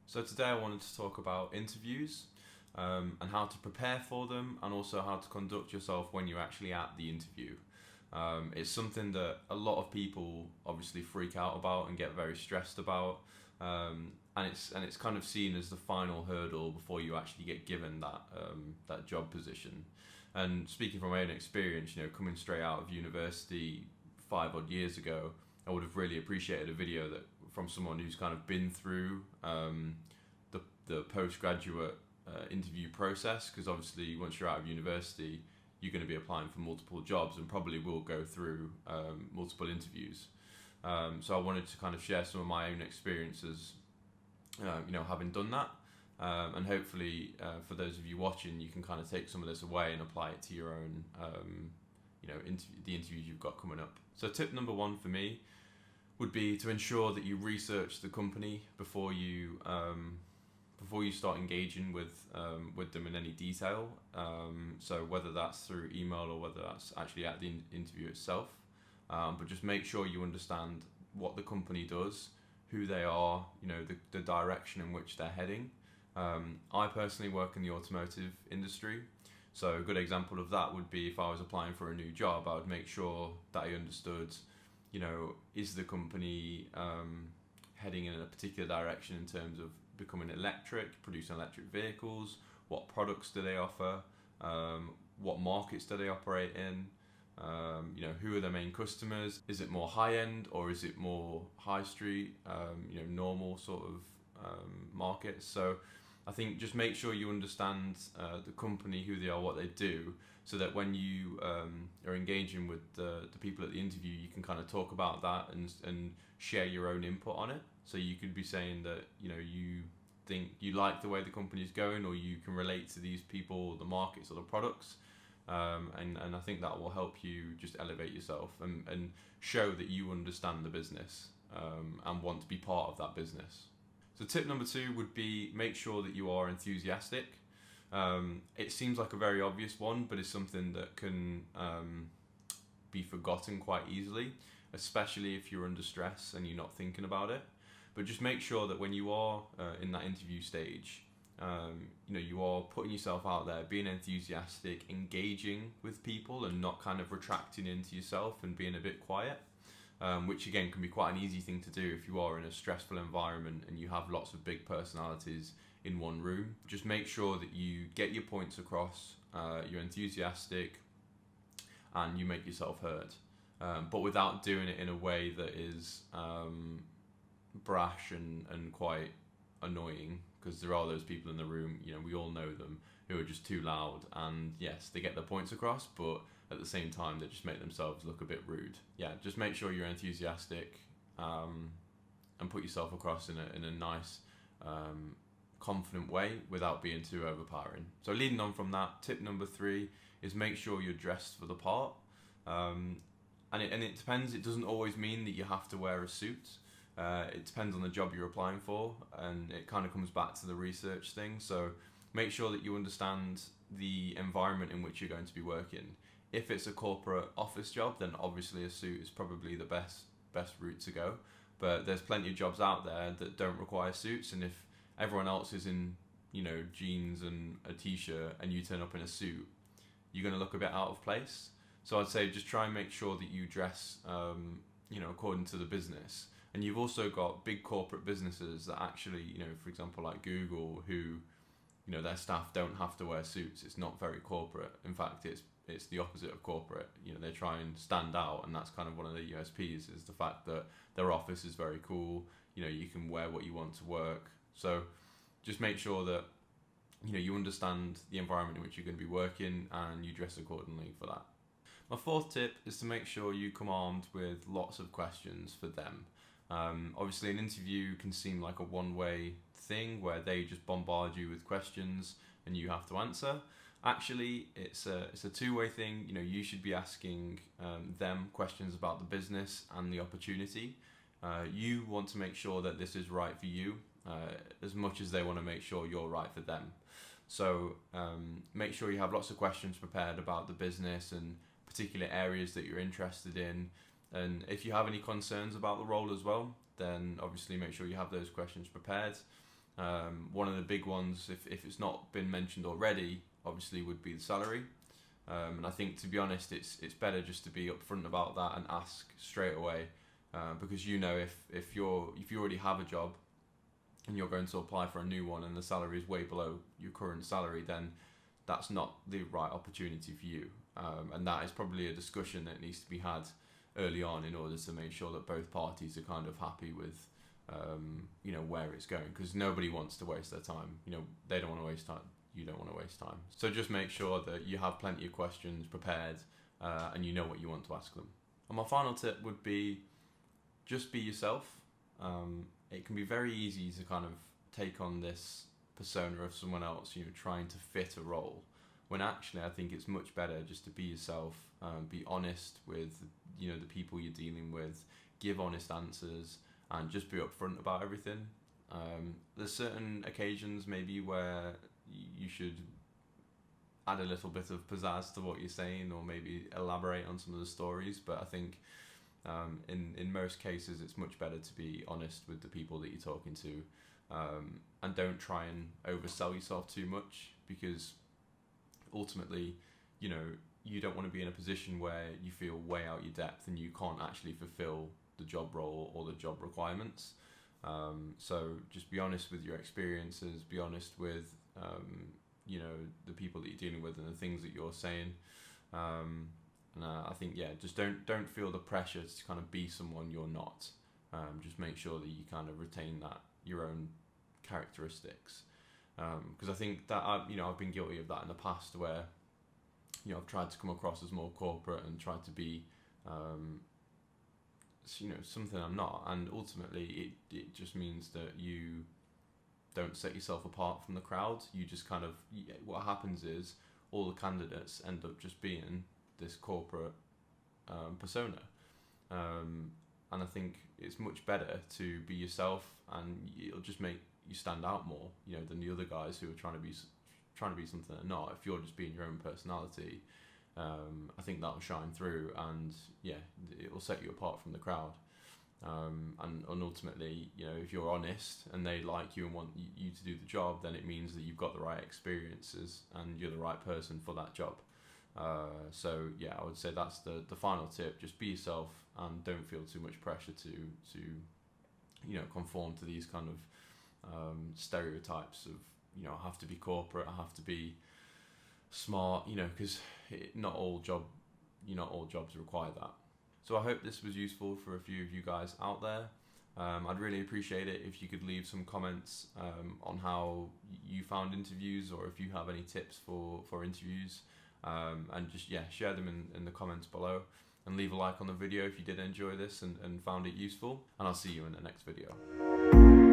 So today I wanted to talk about interviews and how to prepare for them, and also how to conduct yourself when you're actually at the interview. It's something that a lot of people obviously freak out about and get very stressed about, and it's kind of seen as the final hurdle before you actually get given that job position. And speaking from my own experience, coming straight out of university 5 odd years ago, I would have really appreciated a video that from someone who's kind of been through the postgraduate interview process, because obviously once you're out of university, you're going to be applying for multiple jobs and probably will go through multiple interviews. So I wanted to kind of share some of my own experiences, having done that. And hopefully, for those of you watching, you can kind of take some of this away and apply it to your own, the interviews you've got coming up. So tip number one for me would be to ensure that you research the company before you start engaging with them in any detail. So whether that's through email or whether that's actually at the interview itself, but just make sure you understand what the company does, who they are, the direction in which they're heading. I personally work in the automotive industry, so a good example of that would be if I was applying for a new job, I would make sure that I understood, is the company heading in a particular direction in terms of becoming electric, producing electric vehicles, what products do they offer, what markets do they operate in, who are their main customers, is it more high end or is it more high street, normal sort of markets. So I think just make sure you understand the company, who they are, what they do, so that when you are engaging with the people at the interview, you can kind of talk about that and share your own input on it. So you could be saying that, you think you like the way the company's going, or you can relate to these people, the markets or the products. And I think that will help you just elevate yourself and show that you understand the business and want to be part of that business. So tip number two would be make sure that you are enthusiastic. It seems like a very obvious one, but it's something that can be forgotten quite easily, especially if you're under stress and you're not thinking about it. But just make sure that when you are in that interview stage, you are putting yourself out there, being enthusiastic, engaging with people, and not kind of retracting into yourself and being a bit quiet. Which again can be quite an easy thing to do if you are in a stressful environment and you have lots of big personalities in one room. Just make sure that you get your points across, you're enthusiastic, and you make yourself heard, but without doing it in a way that is brash and quite annoying, because there are those people in the room, we all know them, who are just too loud, and yes, they get their points across, but at the same time, they just make themselves look a bit rude. Yeah, just make sure you're enthusiastic and put yourself across in a nice, confident way without being too overpowering. So leading on from that, tip number three is make sure you're dressed for the part. And it depends. It doesn't always mean that you have to wear a suit. It depends on the job you're applying for, and it kind of comes back to the research thing. So make sure that you understand the environment in which you're going to be working. If it's a corporate office job, then obviously a suit is probably the best route to go. But there's plenty of jobs out there that don't require suits, and if everyone else is in, jeans and a t-shirt, and you turn up in a suit, you're going to look a bit out of place. So I'd say just try and make sure that you dress, according to the business. And you've also got big corporate businesses that actually, for example, like Google, who, their staff don't have to wear suits. It's not very corporate. In fact, it's the opposite of corporate. They try and stand out, and that's kind of one of the USPs, is the fact that their office is very cool. You can wear what you want to work. So just make sure that, you understand the environment in which you're going to be working, and you dress accordingly for that. My fourth tip is to make sure you come armed with lots of questions for them. Obviously, an interview can seem like a one-way thing where they just bombard you with questions and you have to answer. Actually, it's a two-way thing. You should be asking them questions about the business and the opportunity. You want to make sure that this is right for you as much as they want to make sure you're right for them. So make sure you have lots of questions prepared about the business and particular areas that you're interested in. And if you have any concerns about the role as well, then obviously make sure you have those questions prepared. One of the big ones, if it's not been mentioned already, obviously would be the salary. And I think, to be honest, it's better just to be upfront about that and ask straight away, because you know, if you already have a job and you're going to apply for a new one and the salary is way below your current salary, then that's not the right opportunity for you. And that is probably a discussion that needs to be had early on in order to make sure that both parties are kind of happy with where it's going, because nobody wants to waste their time. They don't want to waste time, you don't want to waste time. So just make sure that you have plenty of questions prepared, and you know what you want to ask them. And my final tip would be, just be yourself. It can be very easy to kind of take on this persona of someone else, trying to fit a role, when actually I think it's much better just to be yourself, be honest with the people you're dealing with, give honest answers, and just be upfront about everything. There's certain occasions maybe where you should add a little bit of pizzazz to what you're saying, or maybe elaborate on some of the stories, but I think in most cases it's much better to be honest with the people that you're talking to, and don't try and oversell yourself too much, because ultimately you don't want to be in a position where you feel way out your depth and you can't actually fulfill the job role or the job requirements. So just be honest with your experiences, be honest with the people that you're dealing with and the things that you're saying. And I think just don't feel the pressure to kind of be someone you're not. Just make sure that you kind of retain that, your own characteristics, because I think that I've been guilty of that in the past, where I've tried to come across as more corporate and tried to be something I'm not, and ultimately it just means that you don't set yourself apart from the crowd. You just kind of, what happens is all the candidates end up just being this corporate persona, and I think it's much better to be yourself, and it'll just make you stand out more than the other guys who are trying to be something they're not. If you're just being your own personality, I think that'll shine through, and it will set you apart from the crowd. And ultimately, if you're honest and they like you and want you to do the job, then it means that you've got the right experiences and you're the right person for that job. So I would say that's the final tip. Just be yourself and don't feel too much pressure to conform to these kind of stereotypes of I have to be corporate, I have to be smart, because not all jobs require that. So I hope this was useful for a few of you guys out there. I'd really appreciate it if you could leave some comments on how you found interviews, or if you have any tips for interviews, and just share them in the comments below, and leave a like on the video if you did enjoy this and found it useful, and I'll see you in the next video.